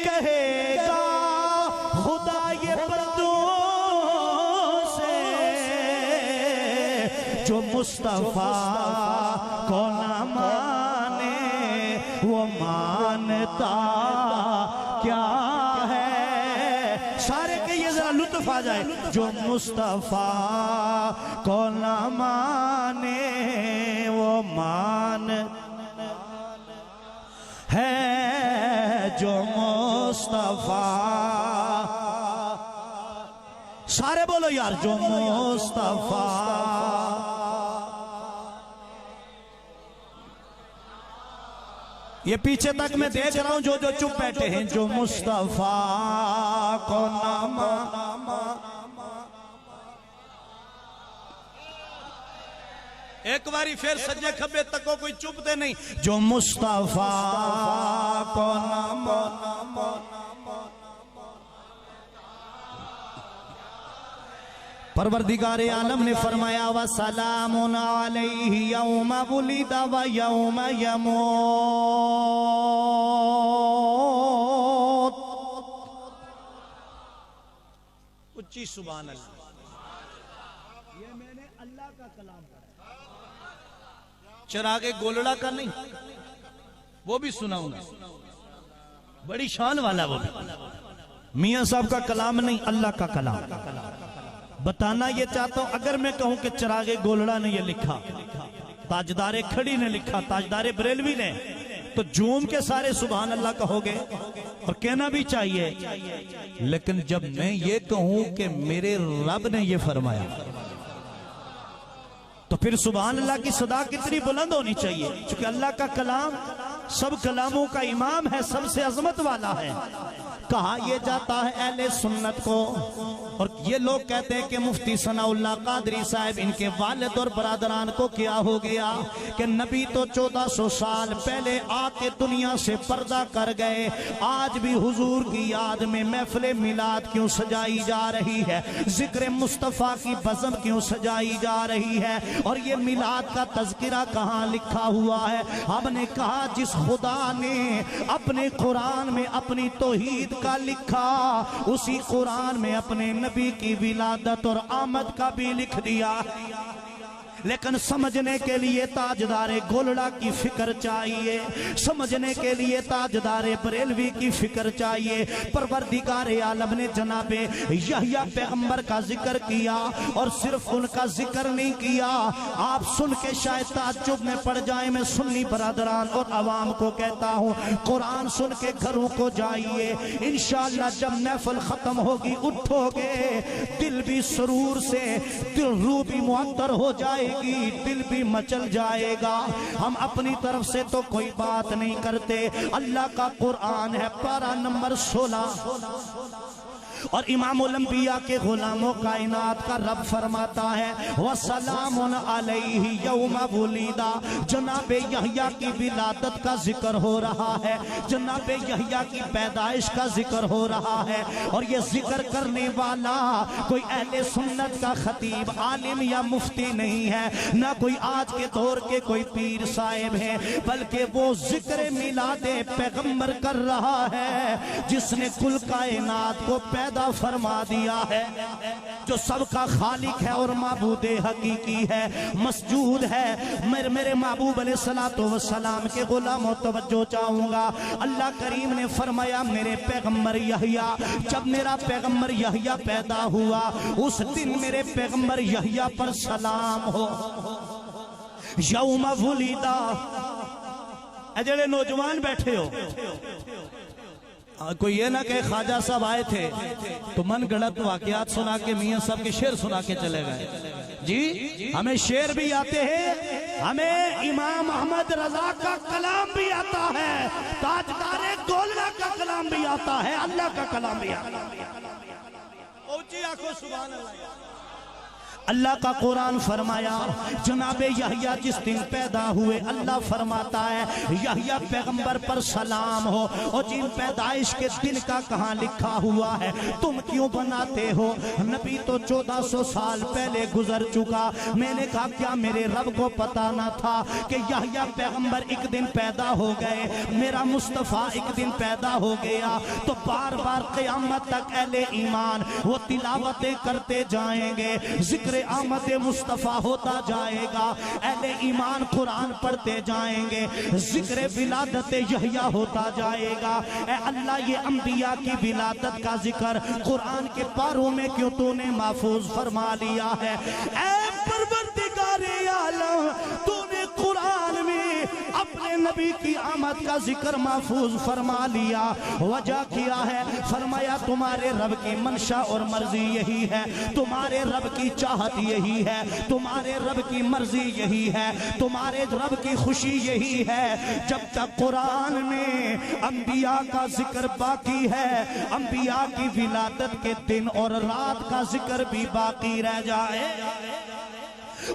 कहेगा खुदा ये बंदों से, जो मुस्तफा को ना माने वो मानता क्या है। सारे के ये जरा लुत्फ आ जाए। जो मुस्तफा को ना माने वो मान है, जो मुस्तफा, सारे बोलो यार, जो मुस्तफा। ये पीछे तक मैं देख रहा हूं जो जो चुप बैठे हैं। जो मुस्तफा को नामा, एक बारी फिर सज्जे खब्बे तको कोई चुपते नहीं। जो मुस्तफा को नामा, परवरदिगारे आलम ने फरमाया व सलामुन अलैहि यौम वुलिदा व यौम यमूत। उच्ची सुभान अल्लाह। ये मैंने अल्लाह का कलाम पढ़ा, चिरागे गोलड़ा का नहीं, वो भी सुनाऊंगा, बड़ी शान वाला वो भी। मियां साहब का कलाम नहीं, अल्लाह का कलाम। बताना ये चाहता हूं, अगर मैं कहूं कि चिरागे गोलड़ा ने ये लिखा, ताजदारे खड़ी ने लिखा, ताजदारे बरेलवी ने, तो झूम के सारे सुभान अल्लाह कहोगे और कहना भी चाहिए। लेकिन जब मैं ये कहूं कि मेरे रब ने ये फरमाया, तो फिर सुभान अल्लाह की सदा कितनी बुलंद होनी चाहिए। क्योंकि अल्लाह का कलाम सब कलामों का इमाम है, सबसे अजमत वाला है। कहा यह जाता है अहले सुन्नत को, और ये लोग कहते हैं कि मुफ्ती सनाउल्लाह कादरी साहब, इनके वालिद और बरादरान को क्या हो गया कि नबी तो 1400 साल पहले आके दुनिया से पर्दा कर गए, आज भी हुजूर की याद में महफिल मिलाद क्यों सजाई जा रही है, जिक्र मुस्तफ़ा की बज़म क्यों सजाई जा रही है, और ये मिलाद का तज़किरा कहाँ लिखा हुआ है। हमने कहा जिस खुदा ने अपने कुरान में अपनी तौहीद का लिखा, उसी कुरान में अपने नबी की विलादत और आमद का भी लिख दिया। लेकिन समझने के लिए ताजदारे गोलड़ा की फिक्र चाहिए, समझने के लिए ताजदारे बरेलवी की फिक्र चाहिए। परवरदिगारे आलम ने जनाबे यहया पैगंबर का जिक्र किया, और सिर्फ उनका जिक्र नहीं किया। आप सुन के शायद ताज्जुब में पड़ जाए। मैं सुन्नी बरादरान और अवाम को कहता हूँ, कुरान सुन के घरों को जाइए। इंशाअल्लाह जब महफिल खत्म होगी, उठोगे, दिल भी सुरूर से, दिल रूह भी मुअत्तर हो जाएगी, दिल भी मचल जाएगा। हम अपनी तरफ से तो कोई बात नहीं करते। अल्लाह का कुरान है, पारा नंबर 16, और इमामुल अंबिया के गुलामों कायनात का रब फरमाता है व सलामुन अलैहि यौम वुलिदा। जनाबे यहया की विलादत का जिक्र हो रहा है, जनाबे यहया की पैदाइश का जिक्र हो रहा है। और ये जिक्र करने वाला कोई अहले सुन्नत का खतीब, आलिम या मुफ्ती नहीं है, ना कोई आज के दौर के कोई पीर साहिब है, बल्कि वो जिक्र मिलादे पैगंबर कर रहा है जिसने कुल कायनात को पैदा फरमा दिया है, जो सबका खालिक है और माबूदे हकीकी है, मसजूद है। मेरे महबूब अलैहिस्सलातु वस्सलाम के गुलामों तवज्जो चाहूंगा। अल्लाह करीम ने फरमाया मेरे पैगंबर यहया, जब मेरा पैगंबर यहया पैदा हुआ, उस दिन मेरे पैगंबर यहया पर सलाम हो। यौम वुलिदा। जेड़े नौजवान बैठे हो, कोई ये ना कहे ख्वाजा साहब आए थे तो मन गढ़ंत वाकयात सुना के मियां साहब के शेर सुना के चले गए। जी हमें शेर भी आते हैं, हमें इमाम अहमद रजा का कलाम भी आता है, ताजदारे गोलड़ा का कलाम भी आता है, अल्लाह का कलाम भी आता है। ऊंची आंखों सुभान अल्लाह। अल्लाह का कुरान फरमाया जनाबे यहया जिस दिन पैदा हुए अल्लाह फरमाता है यहया पैगंबर पर सलाम हो, और जिन पैदाइश के दिन का कहाँ लिखा हुआ है तुम क्यों बनाते हो? नबी तो 1400 साल पहले गुजर चुका। मैंने कहा क्या मेरे रब को पता ना था कि यहया पैगंबर एक दिन पैदा हो गए, मेरा मुस्तफ़ा एक दिन पैदा हो गया? तो बार बार क़यामत तक अहले ईमान वो तिलावतें करते जाएंगे, जिक्र आमद मुस्तफ़ा होता जाएगा, अहले ईमान कुरान पढ़ते जाएंगे, जिक्र विलादत यहया होता जाएगा। ए अल्लाह ये अंबिया की विलादत का जिक्र कुरान के पारों में क्यों तूने महफूज फरमा लिया है? ए परवरदिगारे आलम तूने कुरान में अपने नबी की आमद का जिक्र महफूज फरमा लिया। वजह किया है? फरमाया तुम्हारे रब की मंशा और मर्जी यही है, तुम्हारे रब की चाहत यही है, तुम्हारे रब की मर्जी यही है, तुम्हारे रब की खुशी यही है। जब तक कुरान में अंबिया का जिक्र बाकी है, अंबिया की विलादत के दिन और रात का जिक्र भी बाकी रह जाए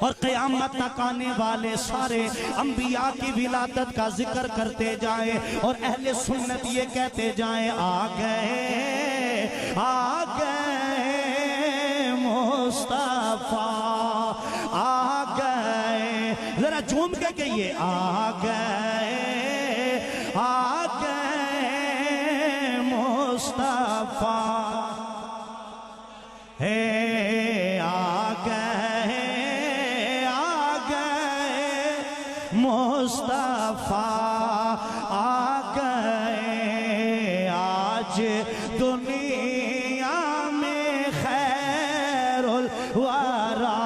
और क़यामत तक आने वाले सारे अंबिया की विलादत का जिक्र करते जाए और अहले सुन्नत ये कहते जाए आ गए मुस्तफ़ा आ गए। जरा झूम के कहिए आ गए मुस्तफ़ा है, आ गए मुस्तफ़ा आ गए। आज दुनिया में खैरुल वरा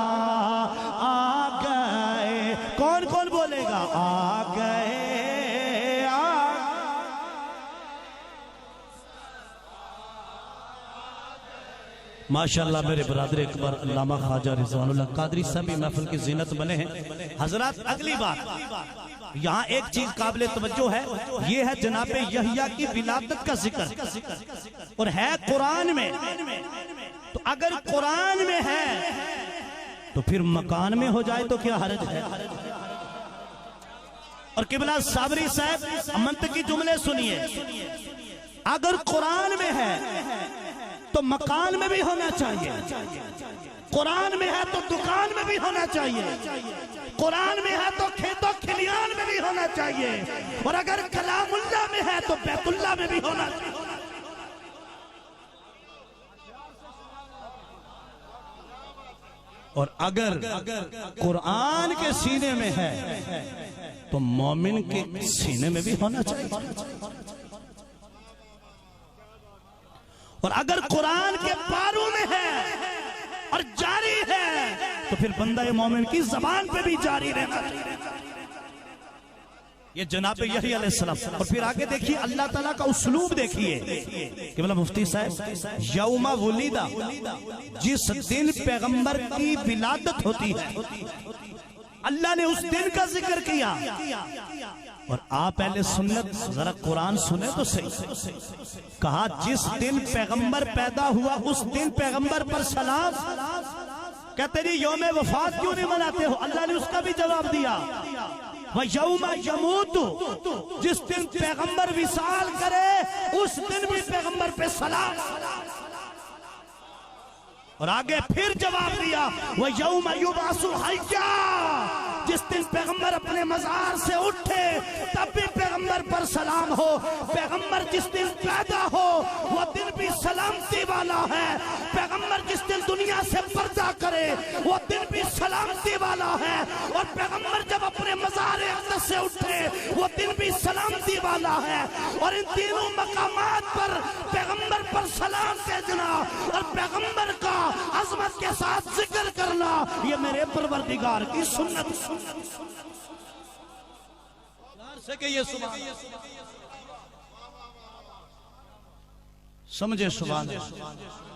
आ गए। कौन कौन बोलेगा आ गए? माशाअल्लाह मेरे बरादर अकबर अल्लामा ख्वाजा रिजवानुल्लाह कादरी साहब महफिल की जीनत बने हैं। हजरत अगली बात यहाँ एक चीज काबिल तवज्जो है, ये है जनाबे यहया की विलादत का जिक्र और है कुरान में। तो अगर कुरान में है तो फिर मकान में हो जाए तो क्या हर्ज है? और किबला साबरी साहब मंतकी जुमले सुनिए, अगर कुरान में है तो मकान में भी होना चाहिए, कुरान में है तो दुकान में भी होना चाहिए, कुरान में है तो खेतों खलियान में भी होना चाहिए, और अगर कलामुल्लाह में है तो बैतुल्लाह में भी होना चाहिए। और अगर कुरान के सीने में है तो मोमिन के सीने में भी होना चाहिए। और अगर कुरान के पारों में है और जारी है तो फिर बंदा मोमिन की जबान पे भी जारी रहना चाहिए। ये जनाब यही अलैहिस्सलाम। और फिर आगे देखिए अल्लाह ताला का उसलूब देखिए कि मतलब मुफ्ती साहब यौमा वुलिदा, जिस दिन पैगंबर की विलादत होती है अल्लाह ने उस दिन का जिक्र किया। और आप पहले सुन्नत जरा कुरान सुने तो सही, कहा जिस दिन पैगंबर पैदा हुआ उस दिन पैगंबर पर सलाम। कहते नहीं यौम वफात क्यों नहीं मनाते हो? अल्लाह ने उसका भी जवाब दिया वह यौम यमूत, जिस दिन पैगंबर विसाल करे उस दिन भी पैगंबर पे सलाम। और आगे फिर जवाब दिया वह यौम युबासु हय्या, जिस दिन पैगंबर अपने मजार से उठे तब भी पैगंबर पर सलाम हो। पैगंबर जिस दिन पैदा हो वह दिन भी सलामती वाला है। पैगंबर जिस दिन दुनिया से पर्दा करे वह दिन भी सलामती वाला है। और पैगंबर जब अपने मजार अक़दस से उठे वह दिन भी सलामती वाला है। और इन तीनों मकामात पर पैगंबर पर सलाम भेजना और पैगंबर का अजमत के साथ जिक्र करना ये मेरे परवरदिगार की सुन्नत से कि ये समझे सुभान अल्लाह।